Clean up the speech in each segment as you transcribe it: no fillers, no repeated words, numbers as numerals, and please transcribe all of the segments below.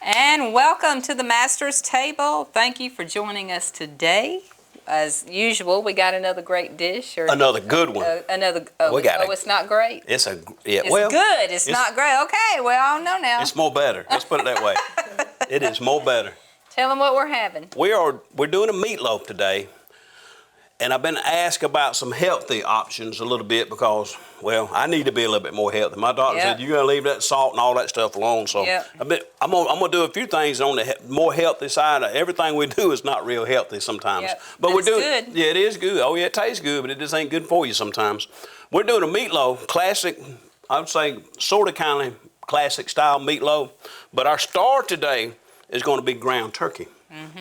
And welcome to the Master's Table. Thank you for joining us today. As usual, we got another great dish. Or another good one. It's not great? It's good. It's not great. Okay, well, I don't know now. It's more better. Let's put it that way. It is more better. Tell them what we're having. We're doing a meatloaf today. And I've been asked about some healthy options a little bit because, well, I need to be a little bit more healthy. My doctor said, you're going to leave that salt and all that stuff alone. So I'm going to do a few things on the more healthy side. Everything we do is not real healthy sometimes. But we're doing good. Yeah, it is good. Oh, yeah, it tastes good, but it just ain't good for you sometimes. We're doing a meatloaf, classic, I would say sort of kind of classic style meatloaf. But our star today is going to be ground turkey.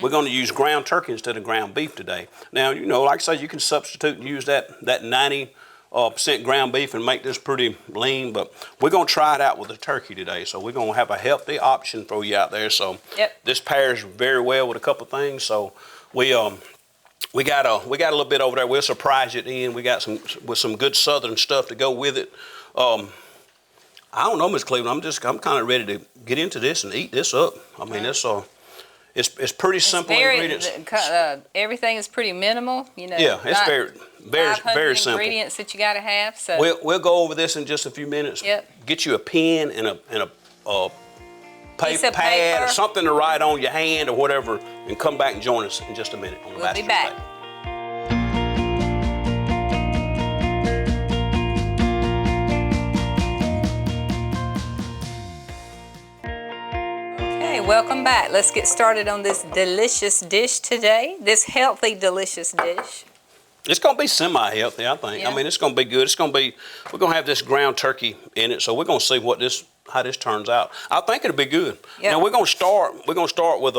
We're going to use ground turkey instead of ground beef today. Now, you know, like I say, you can substitute and use that 90% ground beef and make this pretty lean, but we're going to try it out with the turkey today. So we're going to have a healthy option for you out there. So this pairs very well with a couple things. So we got a little bit over there. We'll surprise you at the end. We got some good southern stuff to go with it. I don't know, Miss Cleveland. I'm kind of ready to get into this and eat this up. I mean, it's pretty simple ingredients. Everything is pretty minimal, you know. Yeah, it's very simple. Ingredients that you got to have. So we'll go over this in just a few minutes. Get you a pen and a paper pad or something to write on your hand or whatever, and come back and join us in just a minute on the Master's Table. We'll be back. Welcome back. Let's get started on this delicious dish today. This healthy, delicious dish. It's going to be semi-healthy, I think. I mean, it's going to be good. We're going to have this ground turkey in it, so we're going to see how this turns out. I think it'll be good. Now we're going to start with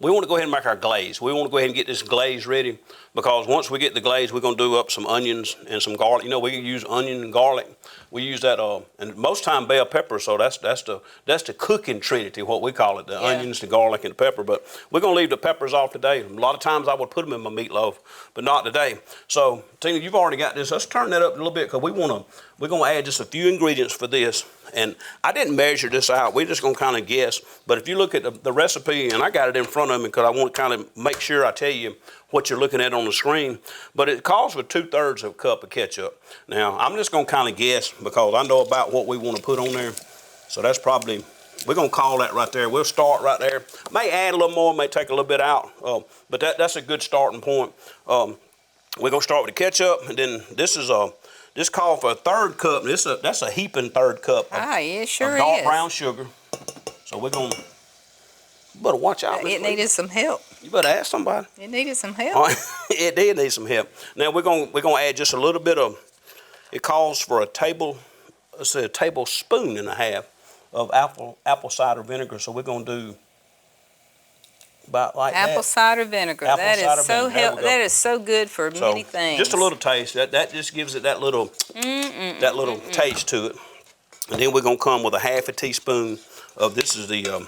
we want to go ahead and make our glaze. We want to go ahead and get this glaze ready because once we get the glaze, we're going to do up some onions and some garlic. You know, we can use onion and garlic. We use that, and most time bell pepper. So that's the cooking trinity, what we call it: the onions, the garlic, and the pepper. But we're going to leave the peppers off today. A lot of times I would put them in my meatloaf, but not today. So Tina, you've already got this. Let's turn that up a little bit because we're going to add just a few ingredients for this. And I didn't measure this out. We're just going to kind of guess. But if you look at the recipe, and I got it in front of me because I want to kind of make sure I tell you what you're looking at on the screen. But it calls for 2/3 of a cup of ketchup. Now, I'm just going to kind of guess because I know about what we want to put on there. So that's probably, we're going to call that right there. We'll start right there. May add a little more, may take a little bit out. But that's a good starting point. We're going to start with the ketchup. And then this call for a 1/3 cup. That's a heaping 1/3 cup of dark brown sugar. So we're going to, you better watch out. It needed some help. You better ask somebody. It needed some help. It did need some help. Now we're going to add just a little bit of, it calls for a tablespoon and a half of apple cider vinegar. So we're going to do about like apple cider vinegar. That is so good for many things. Just a little taste. That just gives it that little taste to it. And then we're gonna come with a 1/2 teaspoon of this is the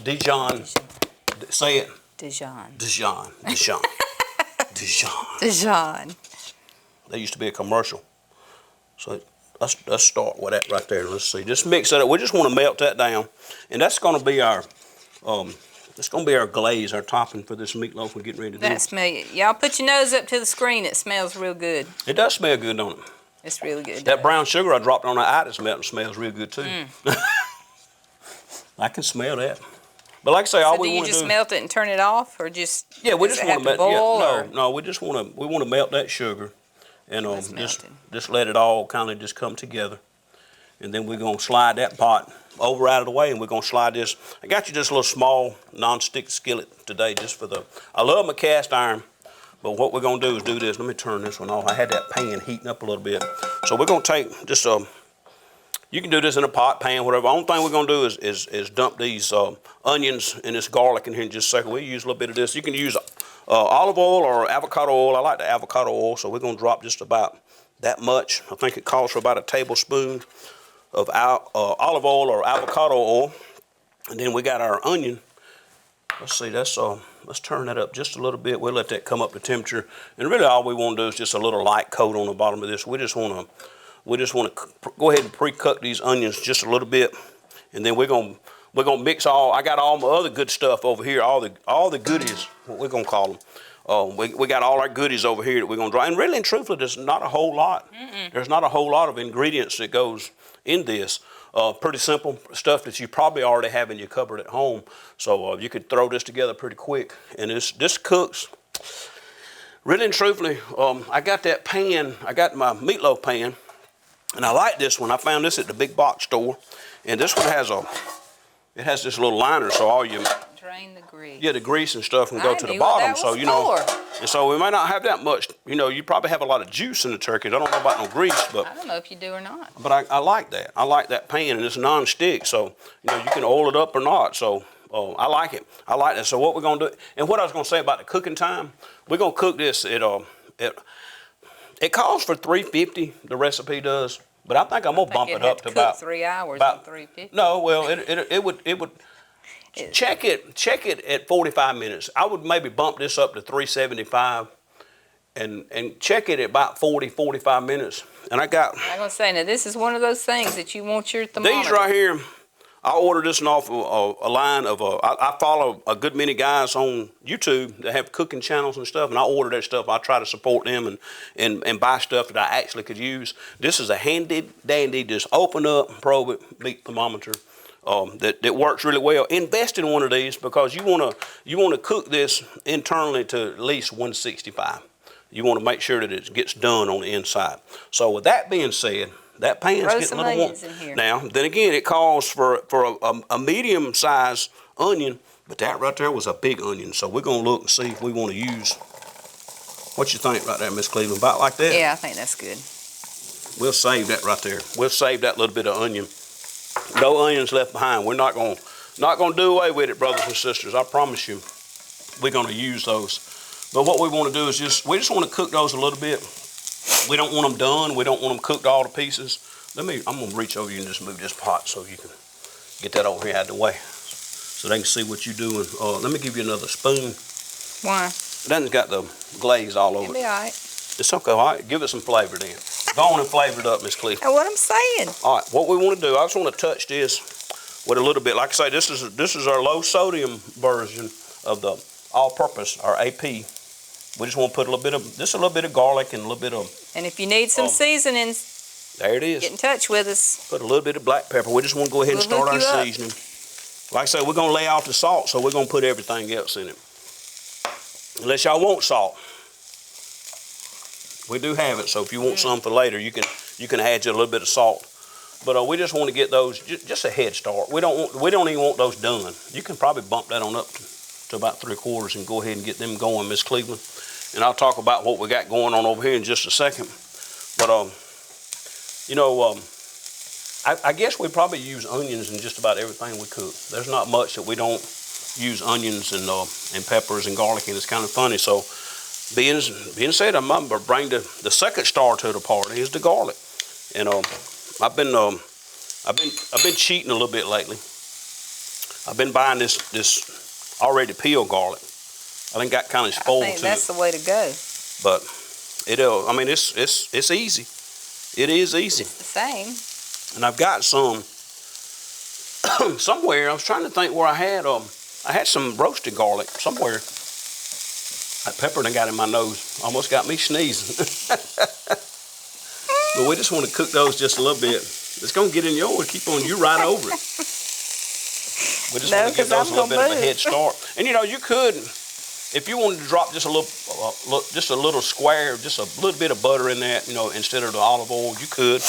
Dijon. Say it. Dijon. There used to be a commercial. So let's start with that right there. Let's see. Just mix that up. We just want to melt that down, and that's going to be our glaze, our topping for this meatloaf we're getting ready to do. That smells. Y'all put your nose up to the screen. It smells real good. It does smell good, don't it? It's really good. That brown sugar I dropped on the itis melting smells real good too. I can smell that. But like I say, all we want to do. Do you just melt it and turn it off, or just? Yeah, we just want to melt. No, we just want to melt that sugar, and just let it all kind of just come together, and then we're gonna slide that pot over out of the way, and we're gonna slide this. I got you just a little small non-stick skillet today, just for the. I love my cast iron, but what we're gonna do is do this. Let me turn this one off. I had that pan heating up a little bit, so we're gonna take just you can do this in a pot, pan, whatever. The only thing we're gonna do is dump these onions and this garlic in here in just a second. We'll use a little bit of this. You can use olive oil or avocado oil. I like the avocado oil, so we're gonna drop just about that much. I think it calls for about a tablespoon of olive oil or avocado oil, and then we got our onion. Let's see, let's turn that up just a little bit. We'll let that come up to temperature, and really all we want to do is just a little light coat on the bottom of this. We just want to go ahead and pre-cook these onions just a little bit, and then we're gonna we're gonna mix I got all my other good stuff over here, all the goodies, what we're gonna call them. We got all our goodies over here that we're gonna dry. And really and truthfully, there's not a whole lot. There's not a whole lot of ingredients that goes in this. Pretty simple stuff that you probably already have in your cupboard at home. So you could throw this together pretty quick. And this cooks. Really and truthfully, I got that pan. I got my meatloaf pan, and I like this one. I found this at the big box store, and this one has this little liner, so all you drain the grease. Yeah, the grease and stuff can go to the bottom. So and so we might not have that much. You probably have a lot of juice in the turkey. I don't know about no grease, but I don't know if you do or not. But I like that. I like that pan, and it's non-stick, so you can oil it up or not. So. I like it. I like that. So what we're gonna do, and what I was gonna say about the cooking time, we're gonna cook this at it calls for 350. The recipe does, but I think I'm gonna bump it up to about 3 hours on 350. No, well it would check it at 45 minutes. I would maybe bump this up to 375, and check it at about 45 minutes. And I'm gonna say now this is one of those things that you want your thermometer. These right here. I ordered this off of a line of I follow a good many guys on YouTube that have cooking channels and stuff, and I order that stuff. I try to support them and buy stuff that I actually could use. This is a handy dandy, just open up, probe it, meat thermometer. That works really well. Invest in one of these because you wanna cook this internally to at least 165. You want to make sure that it gets done on the inside. So with that being said. That pan's getting a little warm. Now, then again, it calls for a medium-sized onion, but that right there was a big onion. So we're going to look and see if we want to use, what you think right there, Miss Cleveland? About like that? Yeah, I think that's good. We'll save that right there. We'll save that little bit of onion. No onions left behind. We're not going to do away with it, brothers and sisters. I promise you, we're going to use those. But what we want to do is we just want to cook those a little bit. We don't want them done. We don't want them cooked all to pieces. I'm going to reach over you and just move this pot so you can get that over here out of the way so they can see what you're doing. Let me give you another spoon. Why? That's got the glaze all over it. It'll be all right. It's okay. All right. Give it some flavor then. Go on and flavor it up, Miss Cleveland. That's what I'm saying. All right. What we want to do, I just want to touch this with a little bit. Like I say, this is our low sodium version of the all-purpose, our AP. We just want to put a little bit of garlic and a little bit of. And if you need some seasonings, there it is. Get in touch with us. Put a little bit of black pepper. We just want to go ahead and start our seasoning. Like I said, we're going to lay off the salt, so we're going to put everything else in it. Unless y'all want salt, we do have it. So if you want some for later, you can add just a little bit of salt. But we just want to get those just a head start. We don't even want those done. You can probably bump that on up to about 3/4 and go ahead and get them going, Miss Cleveland. And I'll talk about what we got going on over here in just a second. But I guess we probably use onions in just about everything we cook. There's not much that we don't use onions and peppers and garlic, and it's kind of funny. So being said, I'm gonna bring the second star to the party is the garlic. And I've been cheating a little bit lately. I've been buying this already peeled garlic. I think got kind of spoiled. I think that's the way to go. But it's easy. It is easy. It's the same. And I've got some somewhere. I was trying to think where I had some roasted garlic somewhere. That pepper done got in my nose. Almost got me sneezing. But we just want to cook those just a little bit. It's going to get in yours. Keep on you right over it. We just want to give those a little bit of a head start. And you could, if you wanted to drop just a little square, just a little bit of butter in that, instead of the olive oil, you could.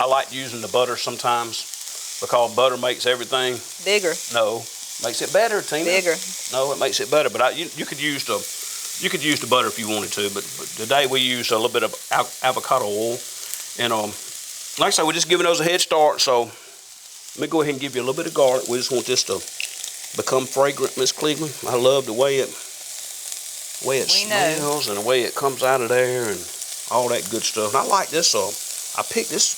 I like using the butter sometimes because butter makes everything bigger. No, makes it better, Tina. Bigger. No, it makes it better. But you could use the butter if you wanted to. But today we used a little bit of avocado oil, and like I said, we're just giving those a head start. So let me go ahead and give you a little bit of garlic. We just want this to become fragrant, Miss Cleveland. I love the way it smells and the way it comes out of there and all that good stuff. And I like this. I picked this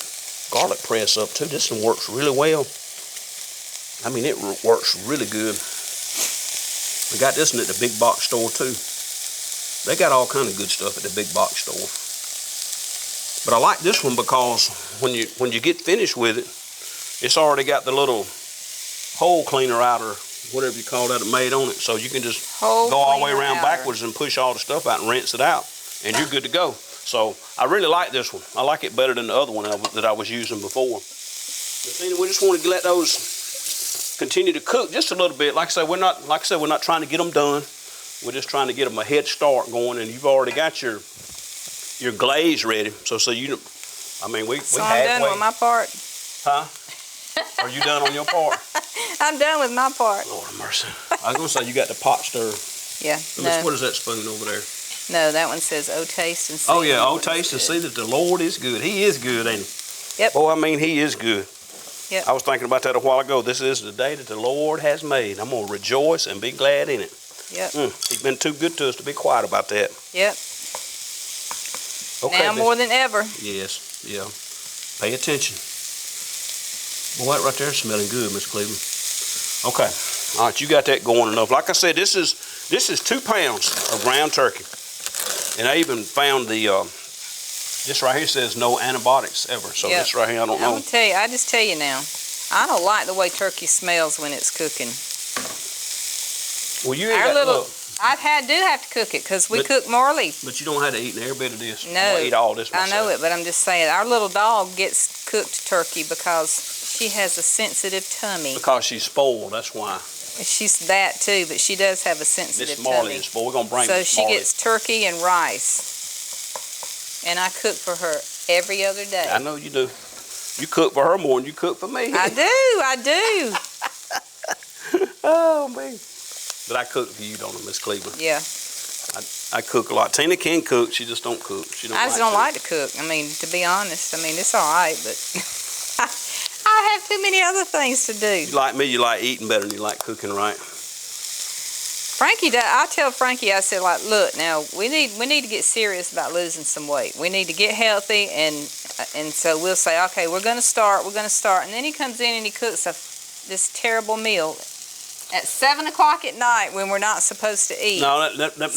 garlic press up too. This one works really well. I mean, it works really good. We got this one at the big box store too. They got all kind of good stuff at the big box store. But I like this one because when you get finished with it, it's already got the little hole cleaner out or whatever you call that made on it. So you can just Hole go all the way cleaner around outer. backwards and push all the stuff out and rinse it out, and you're good to go. So I really like this one. I like it better than the other one that I was using before. But anyway, we just want to let those continue to cook just a little bit. Like I said, we're not trying to get them done. We're just trying to get them a head start going, and you've already got your glaze ready. So you, I mean, we So I'm done with my part. Huh? Are you done on your part? I'm done with my part. Lord have mercy. I was gonna say you got the pot stir. Yeah. No. What is that spoon over there? No, that one says, "Oh, taste and see." Oh yeah, oh taste and see that the Lord is good. He is good, ain't he? Yep. Boy, I mean, he is good. Yep. I was thinking about that a while ago. This is the day that the Lord has made. I'm gonna rejoice and be glad in it. Yep. He's been too good to us to be quiet about that. Yep. Okay. Now more than ever. Yes. Yeah. Pay attention. Boy, that right there is smelling good, Miss Cleveland. Okay. All right, you got that going enough. Like I said, this is 2 pounds of ground turkey, and I even found the this right here says no antibiotics ever. So Yep. this right here, I don't know. I'm gonna tell you. I just tell you now. I don't like the way turkey smells when it's cooking. Well, you ain't got look, I do have to cook it because we cook Marley. but you don't have to eat every bit of this. No, I'm gonna eat all this I myself. know it, but I'm just saying our little dog gets cooked turkey because she has a sensitive tummy. Because she's spoiled, that's why. She's that too, but she does have a sensitive Miss Marley tummy. is spoiled. We're gonna bring So Miss she Marley. gets turkey and rice, and I cook for her every other day. I know you do. You cook for her more than you cook for me. I do. Oh man. But I cook for you, don't I, Miss Cleveland? Yeah. I cook a lot. Tina can cook. She just don't cook. She don't. I just don't like to cook. I mean, to be honest, I mean it's all right, but I have too many other things to do. You like me. You like eating better than you like cooking, right? Frankie, I tell Frankie, I said, like, look, now we need to get serious about losing some weight. We need to get healthy, and so we'll say, okay, we're gonna start, and then he comes in and he cooks this terrible meal at 7 o'clock at night when we're not supposed to eat. No, let me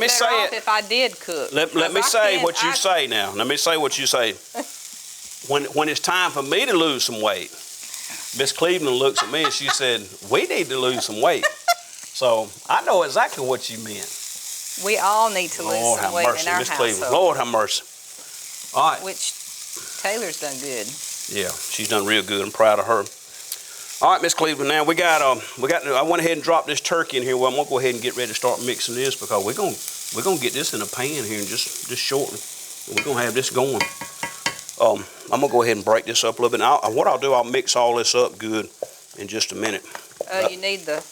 say it. If I did cook. Let me say what you say now. Let me say what you say. When it's time for me to lose some weight, Miss Cleveland looks at me and she said, "We need to lose some weight." So I know exactly what you meant. We all need to lose some weight in our Miss Cleveland. household. Lord have mercy. All right. Which Taylor's done good. Yeah, she's done real good. I'm proud of her. All right, Miss Cleveland. Now we got. I went ahead and dropped this turkey in here. Well, I'm gonna go ahead and get ready to start mixing this because we're gonna get this in a pan here in just shortly. We're gonna have this going. I'm gonna go ahead and break this up a little bit. Now, what I'll do, I'll mix all this up good in just a minute. Oh, you need the.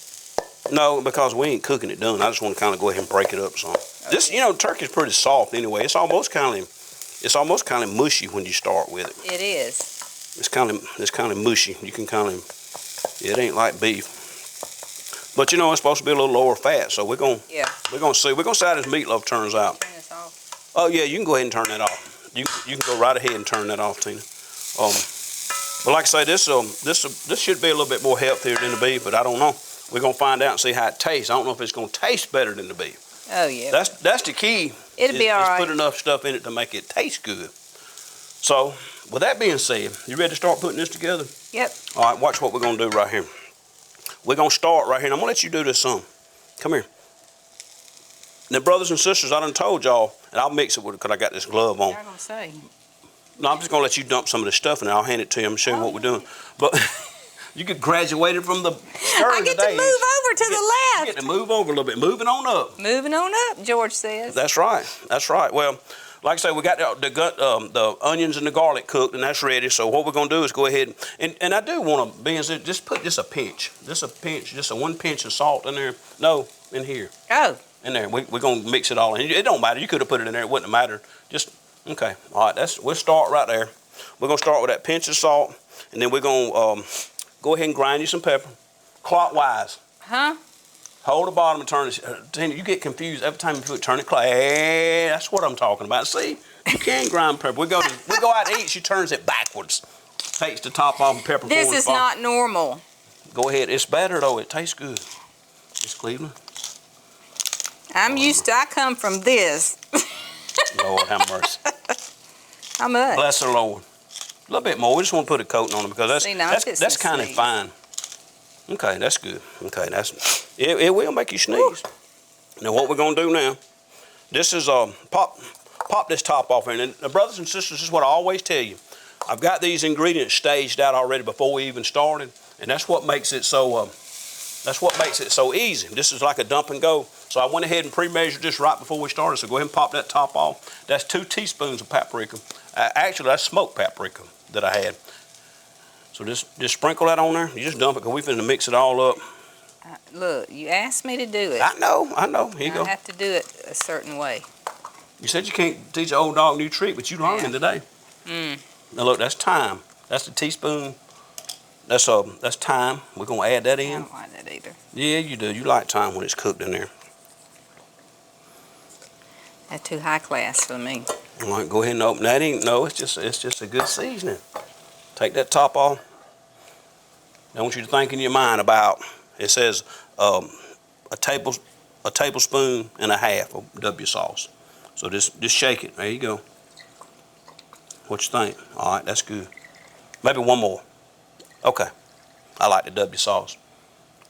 No, because we ain't cooking it done. I just want to kind of go ahead and break it up some. Okay. This, turkey's pretty soft anyway. It's almost kind of mushy when you start with it. It is. It's kind of mushy. You can kind of. It ain't like beef. But it's supposed to be a little lower fat, so we're gonna see. We're gonna see how this meatloaf turns out. Turn this off. Oh yeah, you can go ahead and turn that off. You can go right ahead and turn that off, Tina. But like I say, this should be a little bit more healthier than the beef, but I don't know. We're gonna find out and see how it tastes. I don't know if it's gonna taste better than the beef. Oh yeah. That's the key. It'll be all right. Put enough stuff in it to make it taste good. So, with that being said, you ready to start putting this together? Yep. All right, watch what we're going to do right here. We're going to start right here, and I'm going to let you do this some. Come here. Now, brothers and sisters, I done told y'all, and I'll mix it with it because I got this glove on. I'm going to say. No, I'm just going to let you dump some of this stuff, and I'll hand it to you and show you what we're doing. But you get graduated from the stirring today. I get to move over to the left. You get to move over a little bit. Moving on up. Moving on up, George says. That's right. That's right. Well, like I say, we got the onions and the garlic cooked, and that's ready. So what we're going to do is go ahead and I do want to, just put just a pinch, just a 1 pinch of salt in there. No, in here. Oh. In there. We're going to mix it all in. It don't matter. You could have put it in there. It wouldn't have mattered. Just, okay. All right, we'll start right there. We're going to start with that pinch of salt, and then we're going to go ahead and grind you some pepper, clockwise. Huh? Hold the bottom and turn it. You get confused every time you turn it clockwise. Hey, that's what I'm talking about. See, you can grind pepper. We go out to eat. She turns it backwards. Takes the top off and pepper. This is not normal. Go ahead. It's better though. It tastes good. Miss Cleveland. I come from this. Lord have mercy. How much? Bless the Lord. A little bit more. We just want to put a coating on it because that's kind of fine. Okay, that's good. Okay, it will make you sneeze. Now what we're gonna do now? This is pop this top off here. And brothers and sisters, this is what I always tell you. I've got these ingredients staged out already before we even started, and that's what makes it so. That's what makes it so easy. This is like a dump and go. So I went ahead and pre-measured this right before we started. So go ahead and pop that top off. That's 2 teaspoons of paprika. Actually, that's smoked paprika that I had. So just sprinkle that on there. You just dump it because we're finna mix it all up. Look, you asked me to do it. I know. Here you go. I have to do it a certain way. You said you can't teach an old dog a new trick, but you learning today. Now look, that's thyme. That's the teaspoon. That's thyme. We're gonna add that in. I don't like that either. Yeah, you do. You like thyme when it's cooked in there. That's too high class for me. All right, go ahead and open that. It's just a good seasoning. Take that top off. I want you to think in your mind about. It says a tablespoon and a half of W sauce. So just shake it. There you go. What you think? All right, that's good. Maybe one more. Okay. I like the W sauce.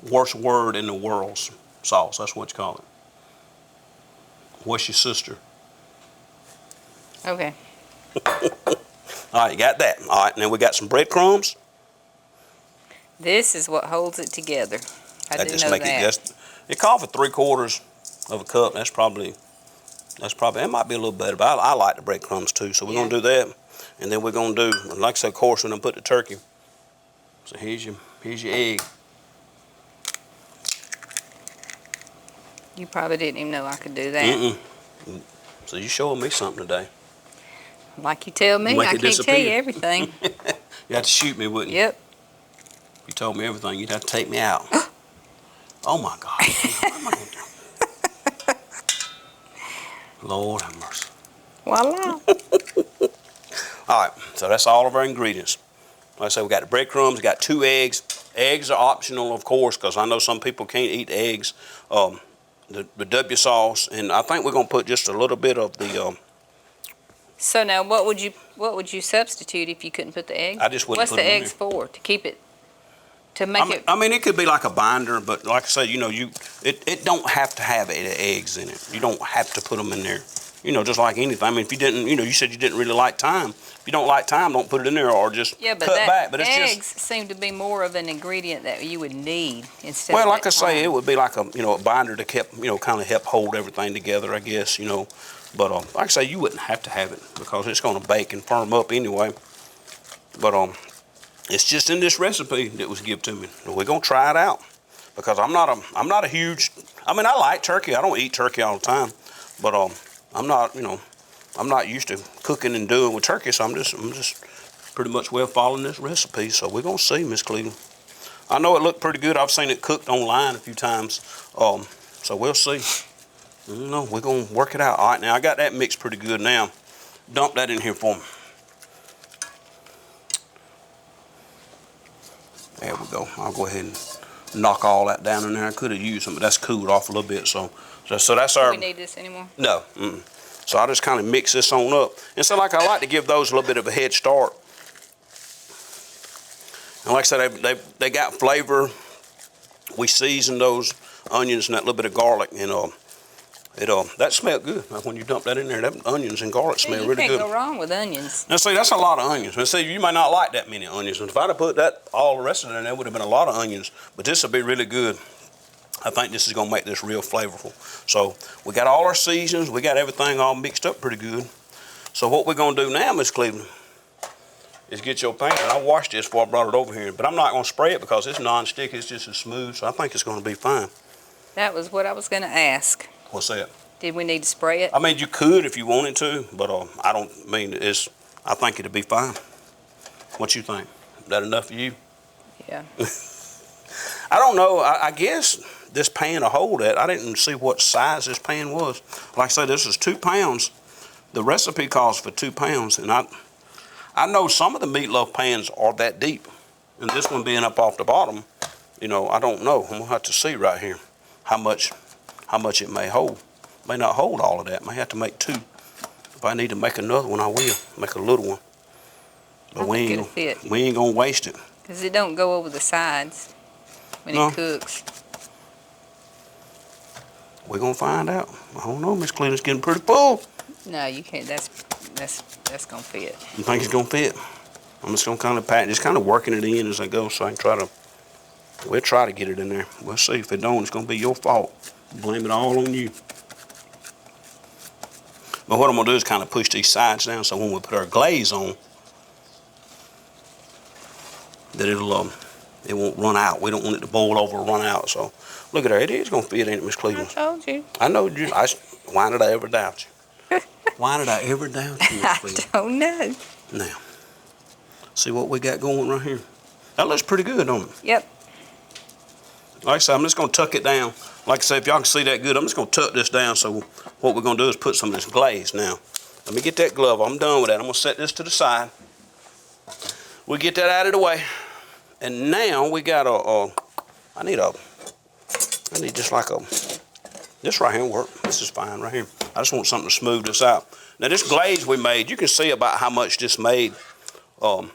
Worst word in the world's sauce. That's what you call it. What's your sister? Okay. All right, you got that. All right, now we got some breadcrumbs. This is what holds it together. I didn't know that. It called for 3/4 of a cup. That's probably. It might be a little better, but I like the breadcrumbs too. So we're gonna do that, and then we're gonna do, like I said, of course, we're gonna put the turkey. So here's your egg. You probably didn't even know I could do that. So you showing me something today. Like you tell me, I can't tell you everything. You have to shoot me, wouldn't you? Yep. If you told me everything, you'd have to take me out. Oh my God. What am I gonna do? Lord have mercy. Voila. All right, so that's all of our ingredients. Like I said, we got the breadcrumbs, we got 2 eggs. Eggs are optional, of course, because I know some people can't eat eggs. The W sauce, and I think we're gonna put just a little bit of the. So now, what would you substitute if you couldn't put the eggs? I just wouldn't. What's put the them in eggs there. for? To keep it, to make it. I mean, it could be like a binder, but like I say, it don't have to have eggs in it. You don't have to put them in there. Just like anything. I mean, if you didn't, you said you didn't really like thyme. If you don't like thyme, don't put it in there, or just cut back. But eggs seem to be more of an ingredient that you would need instead. Well, of like I say, it would be like a binder to kind of help hold everything together, I guess. But like I say, you wouldn't have to have it because it's going to bake and firm up anyway. But it's just in this recipe that was given to me. We're gonna try it out because I'm not a huge. I mean, I like turkey. I don't eat turkey all the time, but I'm not used to cooking and doing with turkey, so I'm just pretty much following this recipe. So we're gonna see, Miss Cleveland. I know it looked pretty good. I've seen it cooked online a few times, so we'll see. We're gonna work it out. All right, now I got that mixed pretty good. Now, dump that in here for me. There we go. I'll go ahead and knock all that down in there. I could have used some, but that's cooled off a little bit. So that's our. Do we need this anymore? No. So I just kind of mix this on up. And so like I like to give those a little bit of a head start. And like I said, they got flavor. We season those onions and that little bit of garlic, and that smelled good. Like when you dump that in there, that onions and garlic smell really good. You can't go wrong with onions. Now see, that's a lot of onions. And see, you might not like that many onions. And if I'd have put all the rest of it in there, would have been a lot of onions. But this would be really good. I think this is going to make this real flavorful. So we got all our seasons. We got everything all mixed up pretty good. So what we're going to do now, Miss Cleveland, is get your pan. And I washed this before I brought it over here. But I'm not going to spray it because it's non-stick. It's just as smooth. So I think it's going to be fine. That was what I was going to ask. What's that? Did we need to spray it? I mean, you could if you wanted to, but I don't mean I think it'll be fine. What you think? Is that enough for you? Yeah. I don't know. I guess this pan will hold that. I didn't see what size this pan was. Like I said, this is 2 pounds. The recipe calls for 2 pounds, and I know some of the meatloaf pans are that deep, and this one being up off the bottom, I don't know. I'm gonna have to see right here how much it may hold. May not hold all of that. May have to make 2. If I need to make another one, I will make a little one. But we ain't gonna waste it. Because it don't go over the sides. when it cooks. We're gonna find out. I don't know, Miss Cleveland's getting pretty full. No, you can't. That's gonna fit. You think it's gonna fit? I'm just gonna kind of just kind of working it in as I go, so I can we'll try to get it in there. We'll see. If it don't, it's gonna be your fault. Blame it all on you. But what I'm gonna do is kind of push these sides down, so when we put our glaze on, that it won't run out. We don't want it to boil over or run out. So look at her. It is gonna fit, ain't it, Miss Cleveland? I told you. I know you. Why did I ever doubt you? Why did I ever doubt you, Miss Cleveland? I don't know. Now, see what we got going right here. That looks pretty good, don't it? Yep. Like I said, I'm just gonna tuck it down. Like I said, if y'all can see that good, I'm just gonna tuck this down. So what we're gonna do is put some of this glaze now. Let me get that glove. I'm done with that. I'm gonna set this to the side. We'll get that out of the way. And now we got I need just like this right here work. This is fine right here. I just want something to smooth this out. Now this glaze we made, you can see about how much this made. And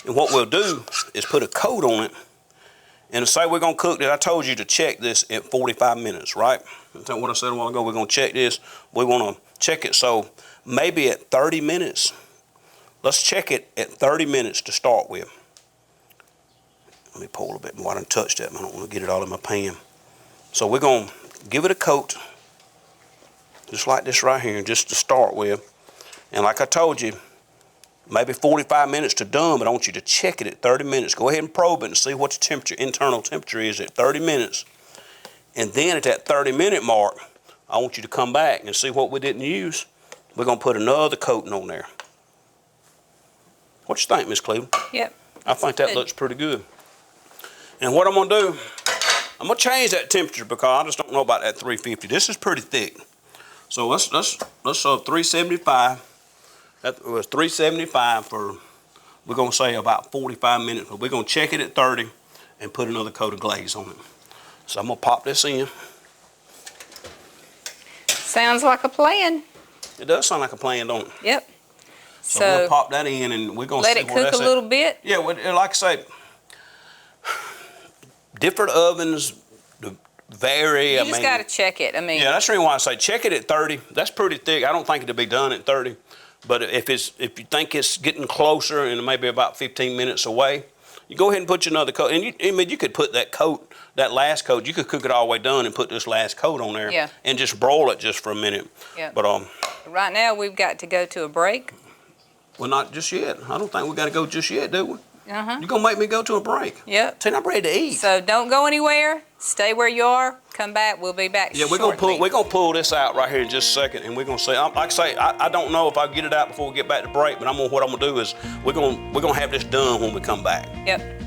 what we'll do is put a coat on it. And say we're gonna cook this, I told you to check this at 45 minutes, right? That's what I said a while ago. We're gonna check this. We wanna check it, so maybe at 30 minutes. Let's check it at 30 minutes to start with. Let me pour a little bit more. I done touched that. I don't want to get it all in my pan. So we're gonna give it a coat, just like this right here, just to start with. And like I told you, maybe 45 minutes to done, but I want you to check it at 30 minutes. Go ahead and probe it and see what the temperature, internal temperature is at 30 minutes. And then at that 30-minute mark, I want you to come back and see what we didn't use. We're gonna put another coating on there. What you think, Miss Cleveland? Yep. I think that looks pretty good. And what I'm gonna do, I'm gonna change that temperature because I just don't know about that 350. This is pretty thick. So let's 375. That was 375 for, we're gonna say about 45 minutes, but we're gonna check it at 30 and put another coat of glaze on it. So I'm gonna pop this in. Sounds like a plan. It does sound like a plan, don't it? Yep. So we're gonna pop that in and we're gonna let it cook a little bit. Yeah, like I say, different ovens vary. You just gotta check it. I mean. Yeah, that's the reason why I say check it at 30. That's pretty thick. I don't think it'll be done at 30. But if you think it's getting closer and maybe about 15 minutes away, you go ahead and put your another coat. And you could put that coat, that last coat, you could cook it all the way done and put this last coat on there. Yeah. And just broil it just for a minute. Yeah. But right now we've got to go to a break. Well, not just yet. I don't think we got to go just yet, do we? Uh-huh. You're gonna make me go to a break. Yep. Tell me I'm ready to eat. So don't go anywhere. Stay where you are. Come back. We'll be back. Yeah, shortly. we're gonna pull this out right here in just a second, and we're gonna say, like I say, I don't know if I get it out before we get back to break, but what I'm gonna do is we're gonna have this done when we come back. Yep.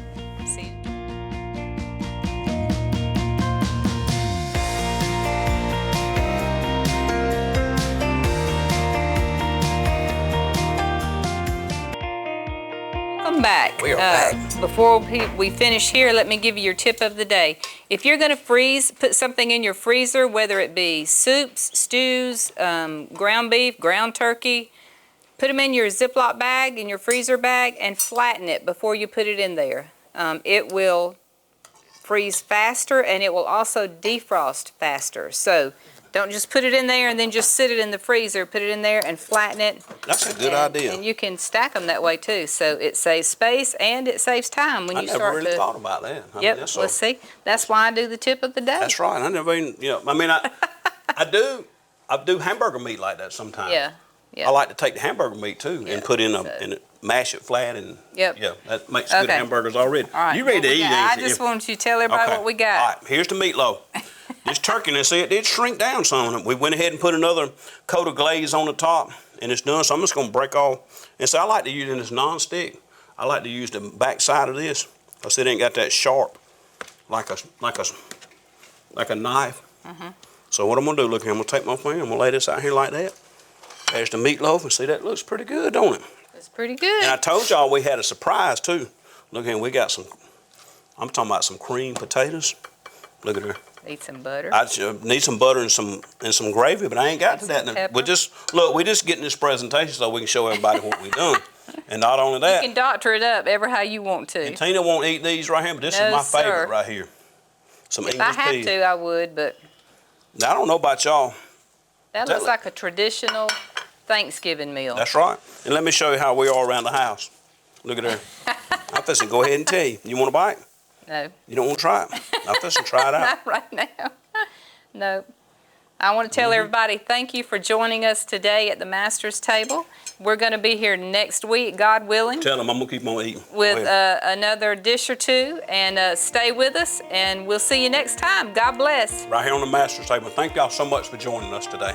See you. Welcome back. We are back. Before we finish here, let me give you your tip of the day. If you're going to put something in your freezer, whether it be soups, stews, ground beef, ground turkey, put them in your Ziploc bag, in your freezer bag, and flatten it before you put it in there. It will freeze faster, and it will also defrost faster. So don't just put it in there and then just sit it in the freezer. Put it in there and flatten it. That's a good idea. And you can stack them that way too. So it saves space and it saves time when you start to. I never really thought about that. Yep. Let's see. That's why I do the tip of the day. That's right. I never even. I mean, I do hamburger meat like that sometimes. Yeah. Yeah. I like to take the hamburger meat too and put and mash it flat and. Yep. Yeah, that makes good hamburgers already. All right. You ready to eat? I just want you to tell everybody what we got. All right. Here's the meatloaf. This turkey, and see, it did shrink down some. We went ahead and put another coat of glaze on the top, and it's done. So I'm just going to break off. And so I like to use it in this nonstick. I like to use the back side of this because it ain't got that sharp, like a knife. Mm-hmm. So what I'm going to do, look here, I'm going to take my finger, I'm going to lay this out here like that. There's the meatloaf, and see, that looks pretty good, don't it? It's pretty good. And I told y'all we had a surprise too. Look here, we got some, I'm talking about some cream potatoes. Look at her. Need some butter. I need some butter and some gravy, but I ain't got to that. We're just getting this presentation so we can show everybody what we've done. And not only that, You can doctor it up ever how you want to. and Tina won't eat these right here, but this No, is my sir. favorite right here. Some If English I had peas. to, I would, but Now, I don't know about y'all. that looks like a traditional Thanksgiving meal. That's right. And let me show you how we are around the house. Look at there. I'm fixing to go ahead and tell you. You want a bite? No. You don't want to try it? I'm fixing to try it out. Not right now. No. I want to tell everybody thank you for joining us today at the Master's Table. We're going to be here next week, God willing. Tell them I'm going to keep on eating. With another dish or two. And stay with us, and we'll see you next time. God bless. Right here on the Master's Table. Thank y'all so much for joining us today.